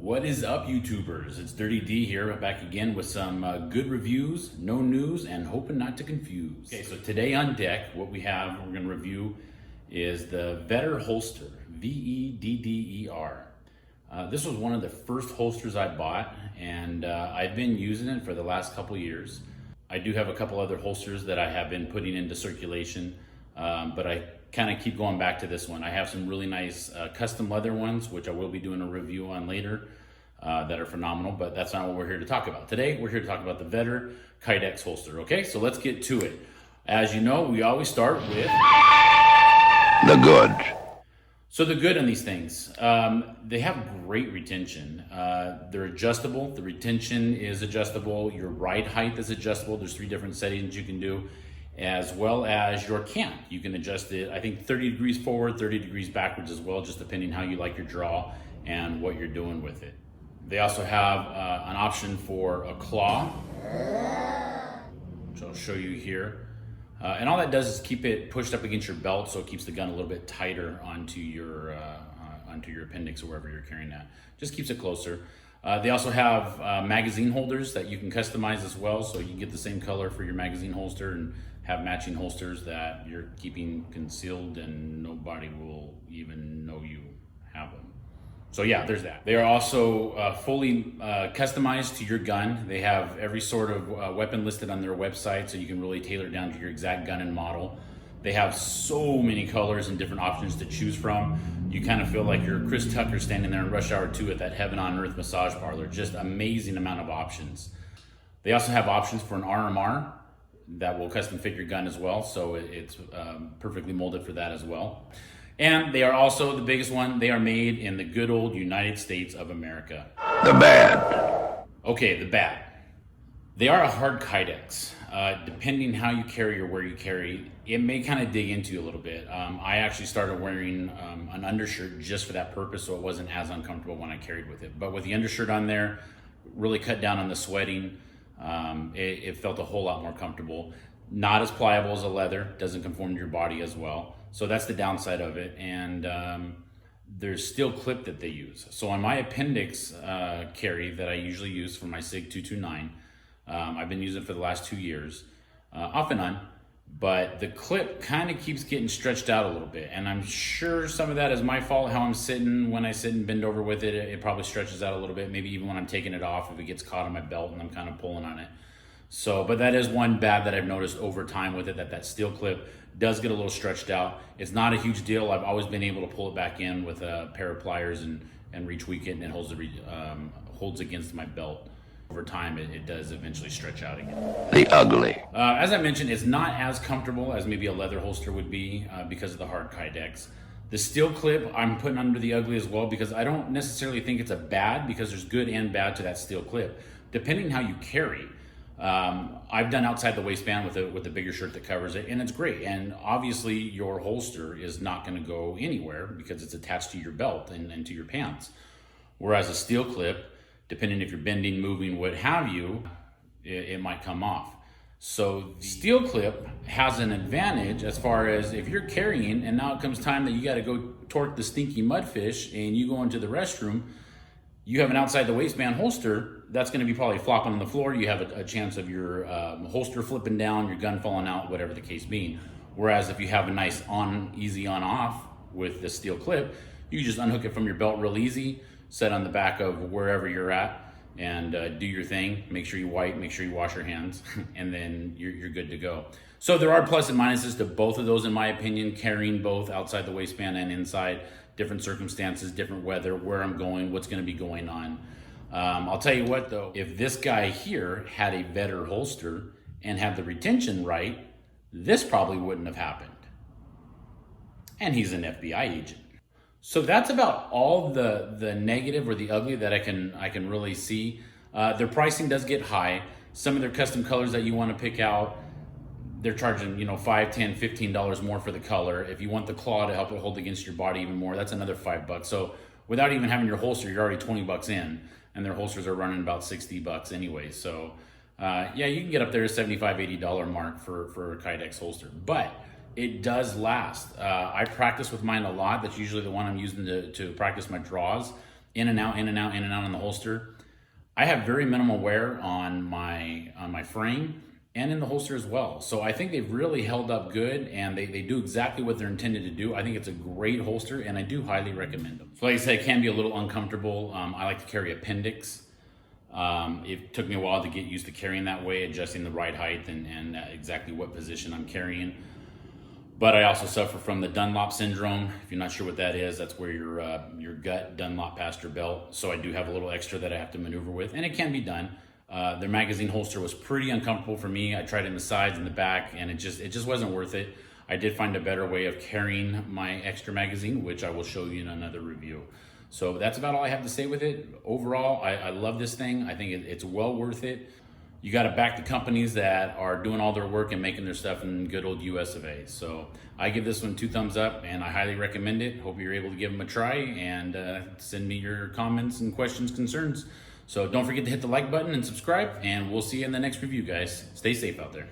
What is up, YouTubers? It's Dirty D here, back again with some good reviews, no news, and hoping not to confuse. Okay, so today on deck, what we have, we're going to review is the Vedder holster, V-E-D-D-E-R. This was one of the first holsters I bought, and I've been using it for the last couple years. I do have a couple other holsters that I have been putting into circulation, but I kind of keep going back to this one. I have some really nice custom leather ones, which I will be doing a review on later, that are phenomenal, but that's not what we're here to talk about. Today, we're here to talk about the Vedder Kydex holster, okay? So let's get to it. As you know, we always start with the good. So the good on these things, they have great retention. They're adjustable. The retention is adjustable. Your ride height is adjustable. There's 3 different settings you can do, as well as your cant. You can adjust it, I think 30 degrees forward, 30 degrees backwards as well, just depending how you like your draw and what you're doing with it. They also have an option for a claw, which I'll show you here. And all that does is keep it pushed up against your belt, so it keeps the gun a little bit tighter onto your appendix or wherever you're carrying that. Just keeps it closer. They also have magazine holders that you can customize as well, so you can get the same color for your magazine holster and have matching holsters that you're keeping concealed and nobody will even know you have them. So yeah, there's that. They are also fully customized to your gun. They have every sort of weapon listed on their website, so you can really tailor it down to your exact gun and model. They have so many colors and different options to choose from. You kind of feel like you're Chris Tucker standing there in Rush Hour 2 at that Heaven on Earth massage parlor. Just amazing amount of options. They also have options for an RMR that will custom fit your gun as well, so it's perfectly molded for that as well. And they are also, the biggest one, they are made in the good old United States of America. The bad. Okay, the bad. They are a hard Kydex. Depending how you carry or where you carry, it may kind of dig into you a little bit. I actually started wearing an undershirt just for that purpose, so it wasn't as uncomfortable when I carried with it. But with the undershirt on there, really cut down on the sweating. It felt a whole lot more comfortable. Not as pliable as a leather, doesn't conform to your body as well. So that's the downside of it. And there's steel clip that they use. So on my appendix carry that I usually use for my SIG 229, I've been using it for the last 2 years, off and on, but the clip kind of keeps getting stretched out a little bit. And I'm sure some of that is my fault, how I'm sitting. When I sit and bend over with it, it probably stretches out a little bit, maybe even when I'm taking it off, if it gets caught on my belt and I'm kind of pulling on it. So, but that is one bad that I've noticed over time with it, that steel clip does get a little stretched out. It's not a huge deal. I've always been able to pull it back in with a pair of pliers and retweak it, and it holds against my belt. Over time, it does eventually stretch out again. The ugly. As I mentioned, it's not as comfortable as maybe a leather holster would be because of the hard Kydex. The steel clip, I'm putting under the ugly as well, because I don't necessarily think it's a bad, because there's good and bad to that steel clip. Depending how you carry, I've done outside the waistband with a bigger shirt that covers it, and it's great. And obviously your holster is not going to go anywhere because it's attached to your belt and to your pants. Whereas a steel clip, depending if you're bending, moving, what have you, it might come off. So the steel clip has an advantage as far as if you're carrying and now it comes time that you got to go torque the stinky mudfish and you go into the restroom, you have an outside the waistband holster, that's going to be probably flopping on the floor. You have a chance of your holster flipping down, your gun falling out, whatever the case being. Whereas if you have a nice easy on off with the steel clip, you just unhook it from your belt real easy, set on the back of wherever you're at, and do your thing. Make sure you wipe, make sure you wash your hands, and then you're good to go. So there are plus and minuses to both of those, in my opinion, carrying both outside the waistband and inside. Different circumstances, different weather, where I'm going, what's going to be going on. I'll tell you what though, if this guy here had a Vedder holster and had the retention right, this probably wouldn't have happened. And he's an FBI agent. So that's about all the negative or the ugly that I can really see. Their pricing does get high. Some of their custom colors that you want to pick out, they're charging, $5, $10, $15 more for the color. If you want the claw to help it hold against your body even more, that's another $5. So without even having your holster, you're already $20 in, and their holsters are running about $60 anyway. So yeah, you can get up there to $75, $80 mark for a Kydex holster, but it does last. I practice with mine a lot. That's usually the one I'm using to practice my draws. in and out, in and out, in and out on the holster. I have very minimal wear on my frame and in the holster as well. So I think they've really held up good, and they do exactly what they're intended to do. I think it's a great holster, and I do highly recommend them. So like I said, it can be a little uncomfortable. I like to carry appendix. It took me a while to get used to carrying that way, adjusting the right height and exactly what position I'm carrying. But I also suffer from the Dunlop syndrome. If you're not sure what that is, that's where your gut Dunlop past your belt. So I do have a little extra that I have to maneuver with, and it can be done. Their magazine holster was pretty uncomfortable for me. I tried it in the sides and the back, and it just wasn't worth it. I did find a better way of carrying my extra magazine, which I will show you in another review. So that's about all I have to say with it. Overall, I love this thing. I think it's well worth it. You got to back the companies that are doing all their work and making their stuff in good old US of A. So I give this one 2 thumbs up, and I highly recommend it. Hope you're able to give them a try, and send me your comments and questions, concerns. So don't forget to hit the like button and subscribe, and we'll see you in the next review, guys. Stay safe out there.